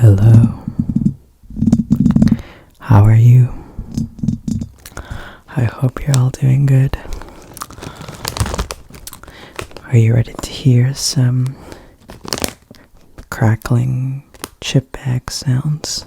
Hello. How are you? I hope you're all doing good. Are you ready to hear some crackling chip bag sounds?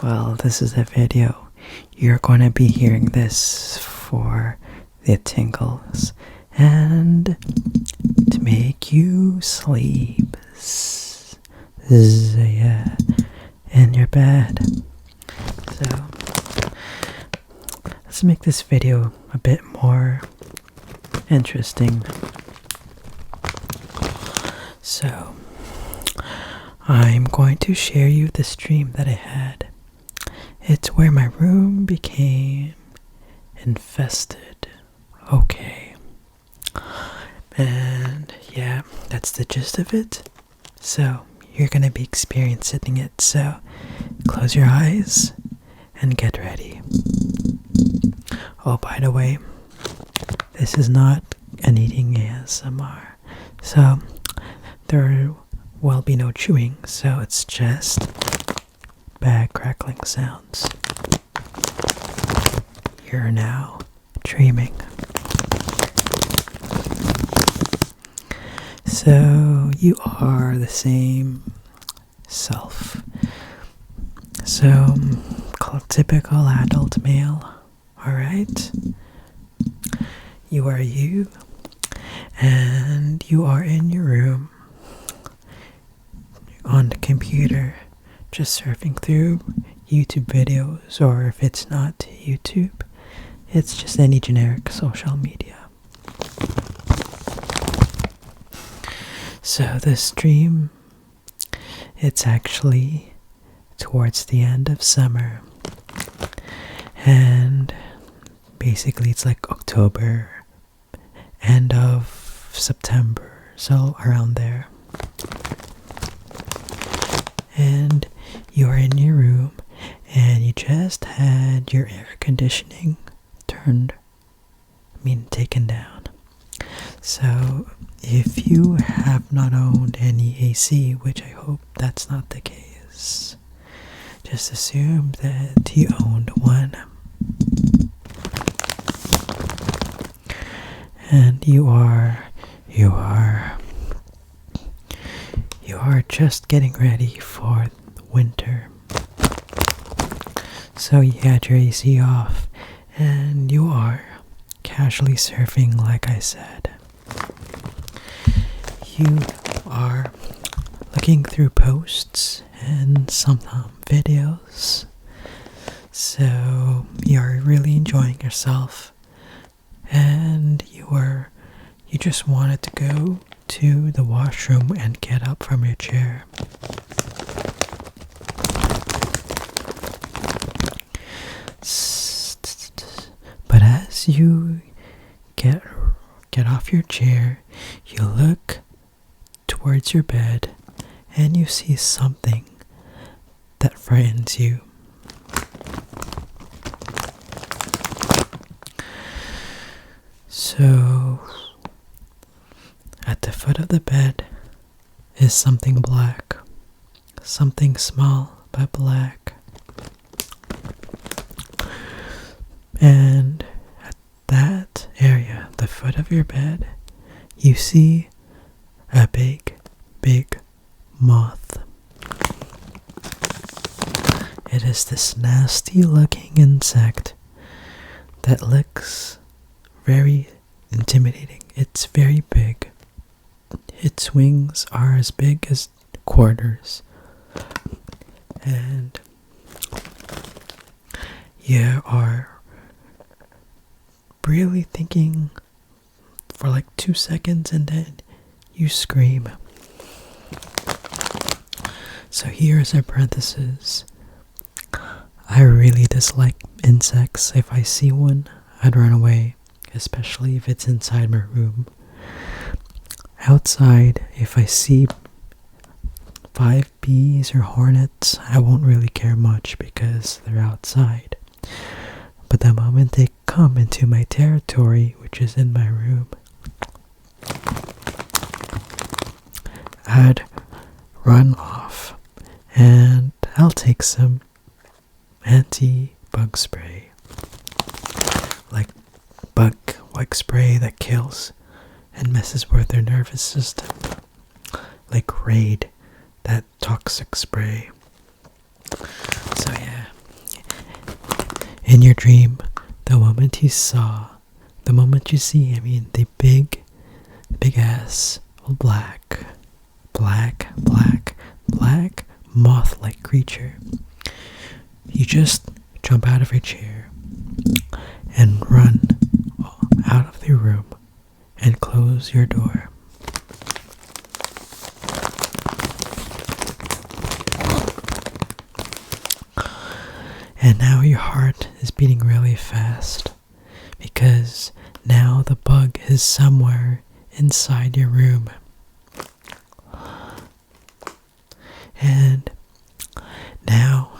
Well, this is a video. You're going to be hearing this for the tingles and to make you sleep. Yeah, in your bed. So, let's make this video a bit more interesting. So, I'm going to share you this dream that I had. It's where my room became infested. Okay. And yeah, that's the gist of it. So, you're going to be experiencing it. So, close your eyes and get ready. Oh, by the way, this is not an eating ASMR. So, there will be no chewing. So, it's just bag crackling sounds. You're now dreaming. So you are the same self. So typical adult male, alright? You are you, and you are in your room on the computer, just surfing through YouTube videos, or if it's not YouTube, it's just any generic social media. So this dream, it's actually towards the end of summer, and basically it's like October, end of September, so around there. And you're in your room, and you just had your air conditioning taken down. So if you have not owned any AC, which I hope that's not the case, just assume that you owned one. And you are just getting ready for winter. So you had your AC off, and you are casually surfing, like I said. You are looking through posts and some videos. So you're really enjoying yourself, and you just wanted to go to the washroom and get up from your chair. But as you get off your chair, you look towards your bed and you see something that frightens you. So, at the foot of the bed is something black, something small but black. And at that area, the foot of your bed, you see a big moth. It is this nasty looking insect that looks very intimidating. It's very big. Its wings are as big as quarters. And you are really thinking for like 2 seconds, and then you scream. So here's a parenthesis. I really dislike insects. If I see one, I'd run away, especially if it's inside my room. Outside, if I see 5 bees or hornets, I won't really care much because they're outside. But the moment they come into my territory, which is in my room, I'd run off And I'll take some anti-bug spray. Like spray that kills and messes with their nervous system. Like Raid, that toxic spray. So yeah. In your dream, the moment you see, the big ass black moth-like creature, you just jump out of your chair and run out of the room and close your door. And now your heart is beating really fast because now the bug is somewhere inside your room. And now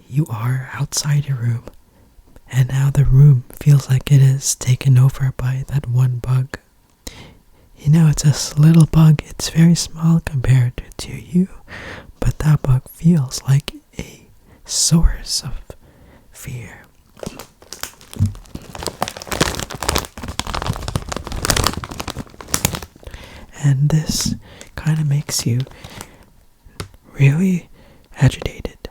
you are outside your room, and now the room feels like it is taken over by that one bug. It's a little bug, it's very small compared to you, but that bug feels like a source of fear. And this kind of makes you really agitated,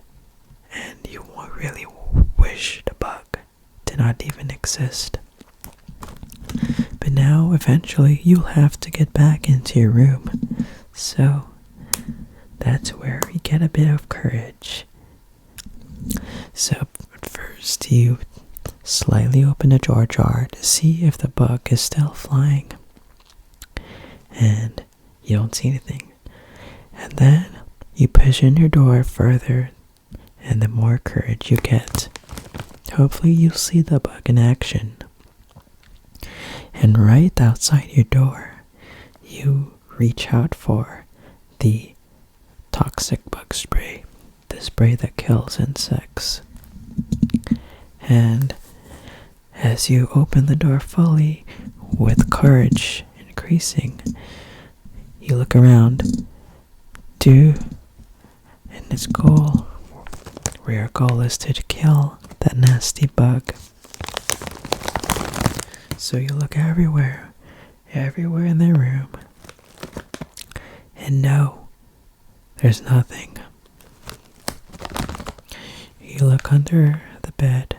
and you really wish the bug did not even exist. But now, eventually, you'll have to get back into your room. So, that's where you get a bit of courage. So, at first, you slightly open the door jar to see if the bug is still flying. And you don't see anything. And then you push in your door further, and the more courage you get, hopefully you'll see the bug in action. And right outside your door, you reach out for the toxic bug spray, the spray that kills insects. And as you open the door fully, with courage increasing, you look around and its goal, where your goal is to kill that nasty bug. So you look everywhere in the room, and no, there's nothing. You look under the bed,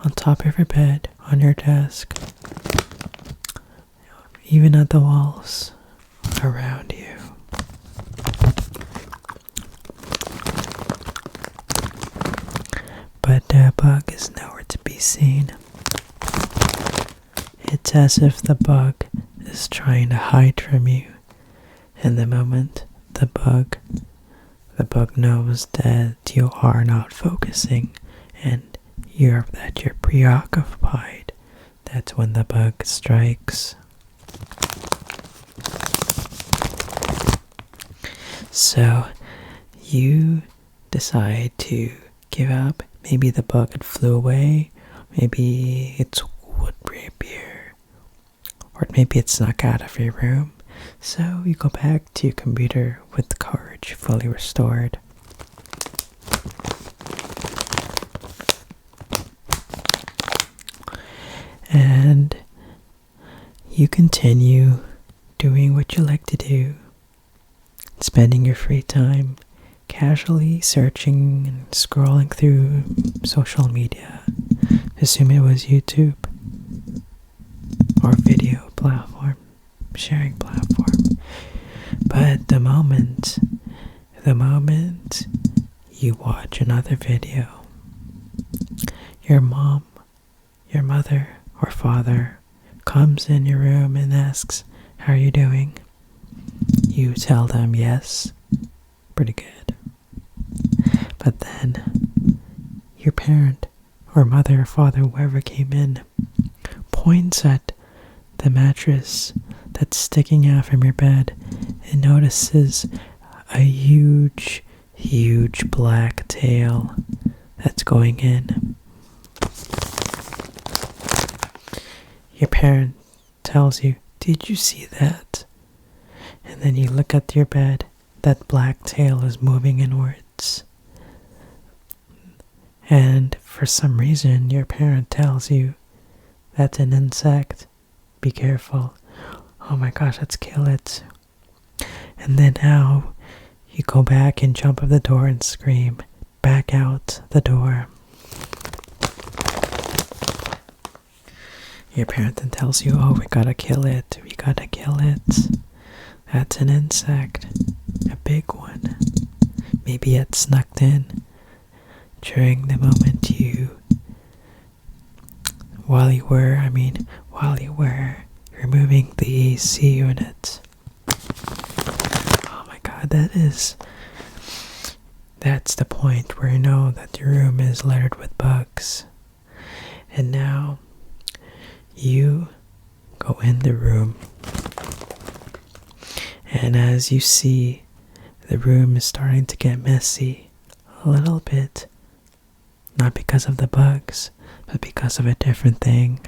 on top of your bed, on your desk, even at the walls around you. But the bug is nowhere to be seen. It's as if the bug is trying to hide from you. And the moment the bug knows that you are not focusing and you're preoccupied, that's when the bug strikes. So you decide to give up. Maybe the bug had flew away, maybe it would reappear, or maybe it snuck out of your room. So you go back to your computer with the courage fully restored. And you continue doing what you like to do, spending your free time casually searching and scrolling through social media. Assume it was YouTube or video platform, sharing platform. But the moment you watch another video, your mom, your mother, or father comes in your room and asks, "How are you doing?" You tell them, "Yes, pretty good." But then your parent or mother or father, whoever came in, points at the mattress that's sticking out from your bed and notices a huge black tail that's going in. Your parent tells you, "Did you see that?" And then you look at your bed, that black tail is moving inwards. and for some reason your parent tells you that's an insect, be careful, oh my gosh, let's kill it. And then now you go back and jump at the door and scream, back out the door. Your parent then tells you, oh, we gotta kill it, That's an insect, a big one. Maybe it snuck in during the moment while you were removing the AC unit. Oh my god, that's the point where you know that your room is littered with bugs. And now you go in the room, and as you see, the room is starting to get messy a little bit. Not because of the bugs, but because of a different thing.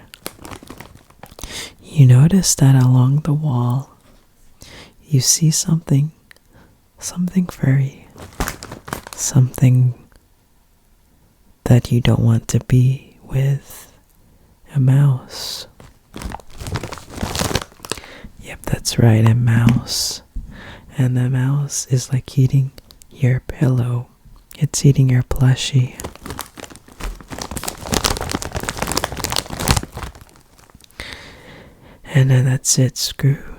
You notice that along the wall, you see something furry, something that you don't want to be with, a mouse. Yep, that's right, a mouse. And the mouse is like eating your pillow. It's eating your plushie. And then that's it, screw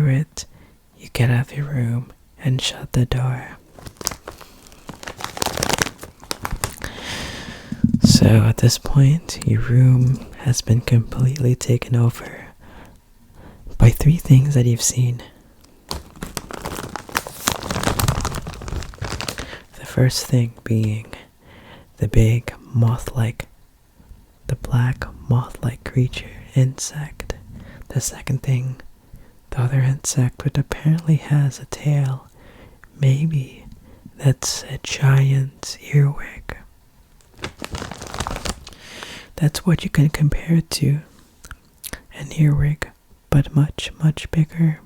it. You get out of your room and shut the door. So at this point, your room has been completely taken over by 3 things that you've seen. The first thing being the black moth-like creature, insect. The second thing, the other insect which apparently has a tail. Maybe that's a giant earwig. That's what you can compare it to. An earwig, but much, much bigger.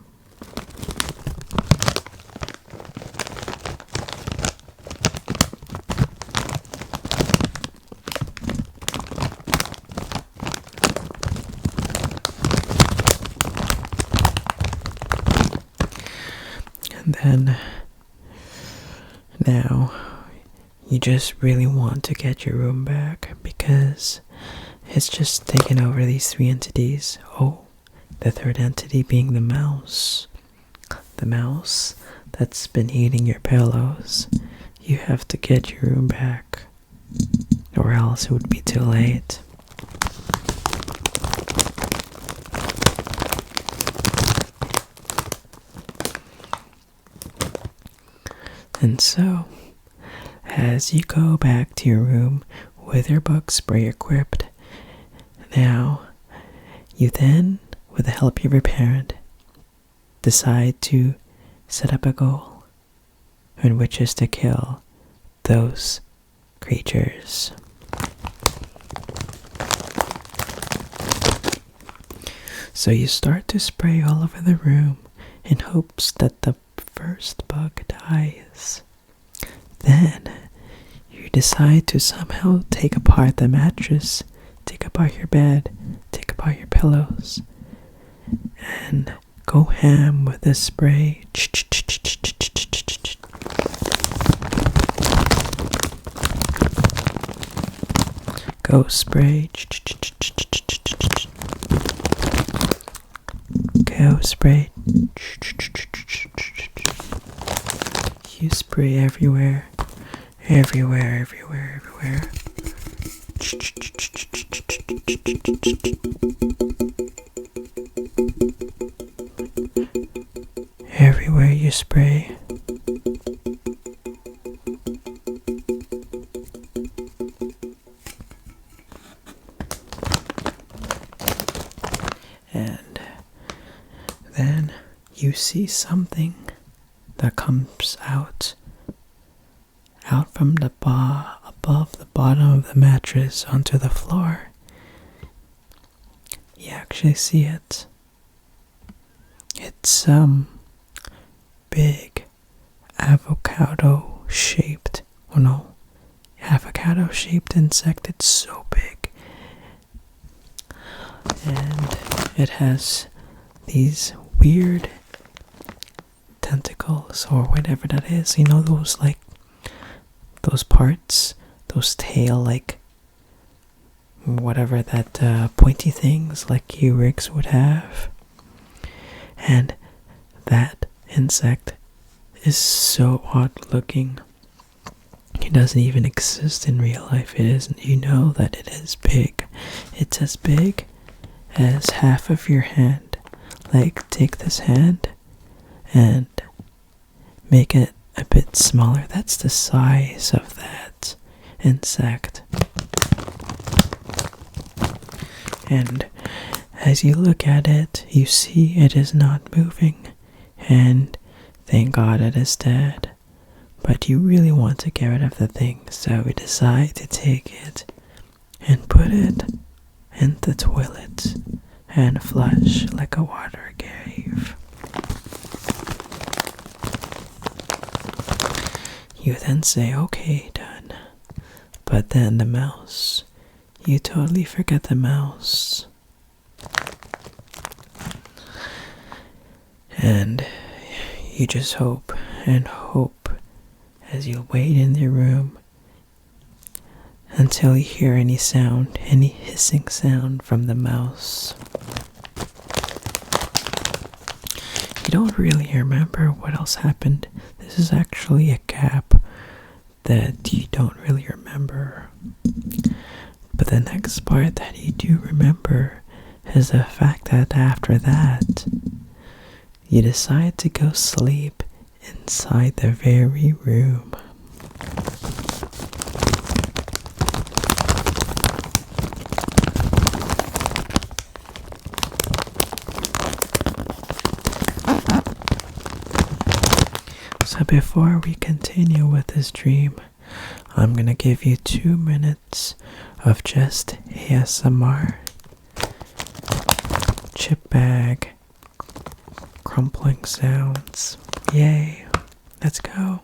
And then, now, you just really want to get your room back because it's just taken over these 3 entities. Oh, the third entity being the mouse. The mouse that's been eating your pillows. You have to get your room back, or else it would be too late. And so, as you go back to your room with your bug spray equipped, now you then, with the help of your parent, decide to set up a goal, in which is to kill those creatures. So you start to spray all over the room in hopes that the first bug dies. Then you decide to somehow take apart the mattress, take apart your bed, take apart your pillows, and go ham with the spray. Go spray. Go spray. You spray everywhere. Everywhere. Everywhere you spray. And then you see something that comes out from the above the bottom of the mattress onto the floor. You actually see it. It's big avocado shaped. Oh no, avocado arrow-shaped insect. It's so big. And it has these weird tentacles or whatever that is. You know those like those parts, those tail like whatever that pointy things like Euryx would have. And that insect is so odd looking. It doesn't even exist in real life. It isn't. You know that it is big. It's as big as half of your hand. Like, take this hand and make it a bit smaller. That's the size of that insect. And as you look at it, you see it is not moving. And thank God it is dead. But you really want to get rid of the thing, so we decide to take it and put it in the toilet and flush like a water cave. You then say, okay, done. But then the mouse, you totally forget the mouse. And you just hope and hope as you wait in the room until you hear any sound, any hissing sound from the mouse. You don't really remember what else happened. This is actually a gap that you don't really remember. But the next part that you do remember is the fact that after that, you decide to go sleep inside the very room. So before we continue with this dream, I'm gonna give you 2 minutes of just ASMR. Chip bag crumpling sounds. Yay. Let's go.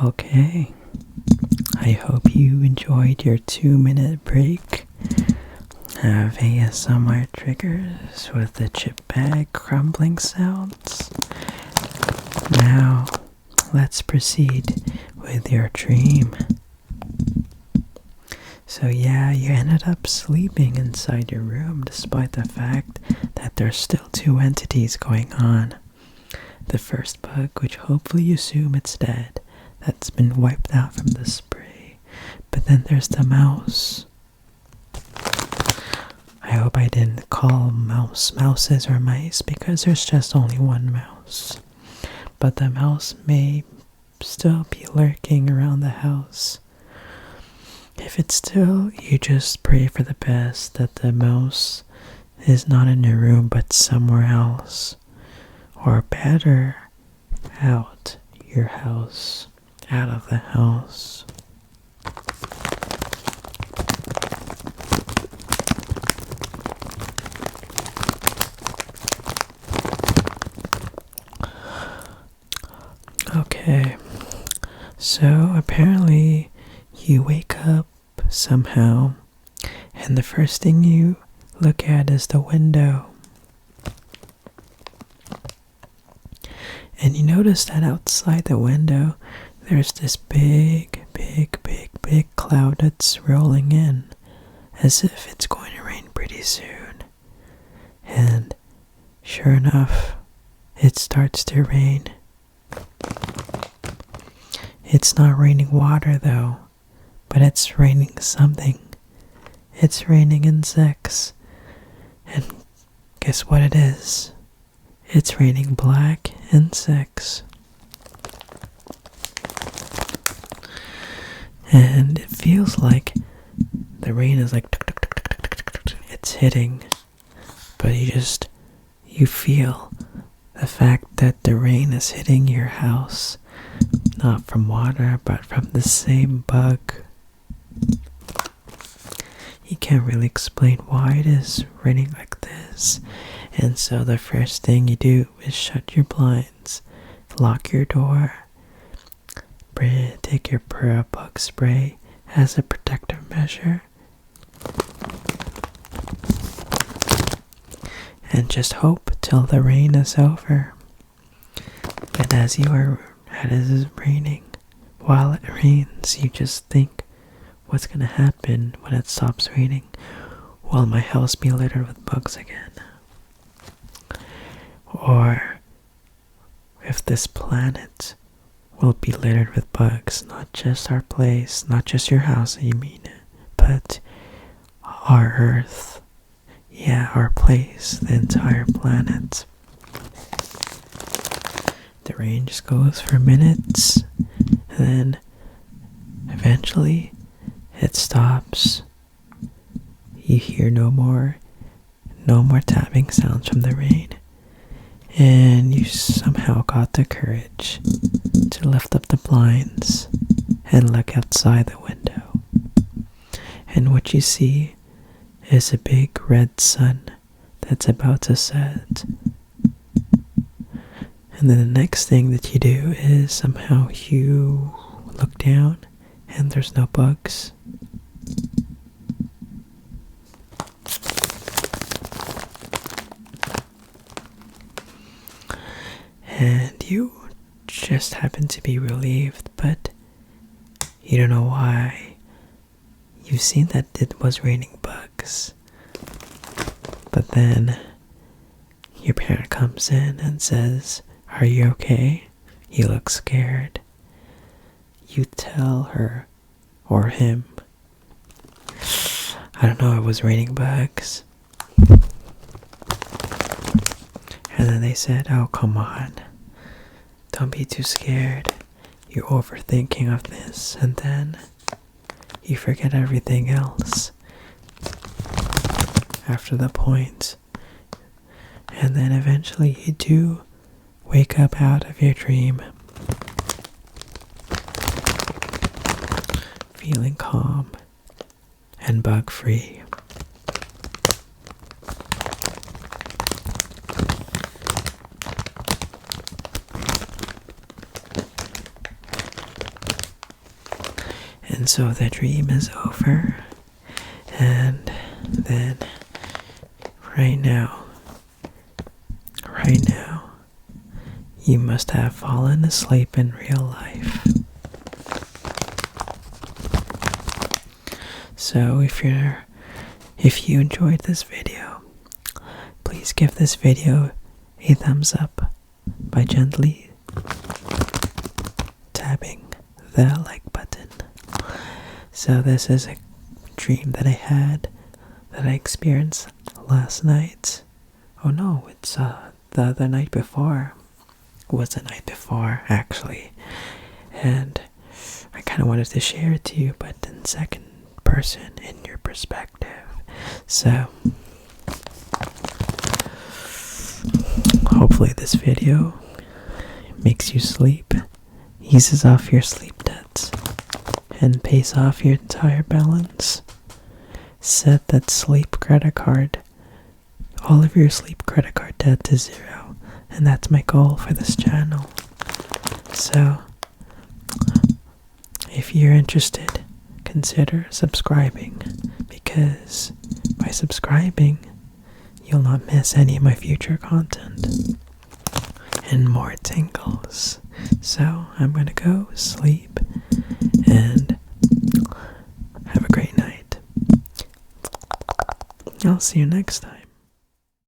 Okay, I hope you enjoyed your 2-minute break of ASMR triggers with the chip bag crumbling sounds. Now, let's proceed with your dream. So yeah, you ended up sleeping inside your room despite the fact that there's still two entities going on. The first bug, which hopefully you assume it's dead, that's been wiped out from the spray. But then there's the mouse. I hope I didn't call mouses or mice, because there's just only one mouse. But the mouse may still be lurking around the house. If it's still, you just pray for the best that the mouse is not in your room but somewhere else. Or better, out your house, out of the house. Okay, so apparently you wake up somehow, and the first thing you look at is the window. And you notice that outside the window, there's this big cloud that's rolling in, as if it's going to rain pretty soon. And sure enough, it starts to rain. It's not raining water though, but it's raining something. It's raining insects. And guess what it is? It's raining black insects. And it feels like the rain is like it's hitting, but you feel the fact that the rain is hitting your house, not from water, but from the same bug. You can't really explain why it is raining like this. And so the first thing you do is shut your blinds, lock your door, take your bug spray as a protective measure, and just hope till the rain is over. But as it is raining, while it rains, you just think, what's gonna happen when it stops raining? Will my house be littered with bugs again? Or if this planet will be littered with bugs, not just our place, not just your house, I mean, but our Earth. Yeah, our place, the entire planet. The rain just goes for minutes, and then eventually it stops. You hear no more tapping sounds from the rain. And you somehow got the courage to lift up the blinds and look outside the window. And what you see is a big red sun that's about to set. And then the next thing that you do is somehow you look down and there's no bugs. And you just happen to be relieved, but you don't know why. You've seen that it was raining bugs. But then your parent comes in and says, "Are you okay? You look scared." You tell her or him, "I don't know, it was raining bugs." And then they said, "Oh, come on. Don't be too scared. You're overthinking of this." And then you forget everything else after the point. And then eventually you do wake up out of your dream, feeling calm and bug-free. And so the dream is over, and then right now, you must have fallen asleep in real life. So if you enjoyed this video, please give this video a thumbs up by gently tapping the like button. So this is a dream that I had, that I experienced last night. Oh no, it's the other night before. It was the night before, actually. And I kind of wanted to share it to you, but in second person, in your perspective. So hopefully this video makes you sleep, eases off your sleep debts, and pays off your entire balance. Set that sleep credit card, all of your sleep credit card debt to 0, and that's my goal for this channel. So if you're interested, consider subscribing, because by subscribing, you'll not miss any of my future content and more tingles. So I'm gonna go sleep and have a great night. I'll see you next time.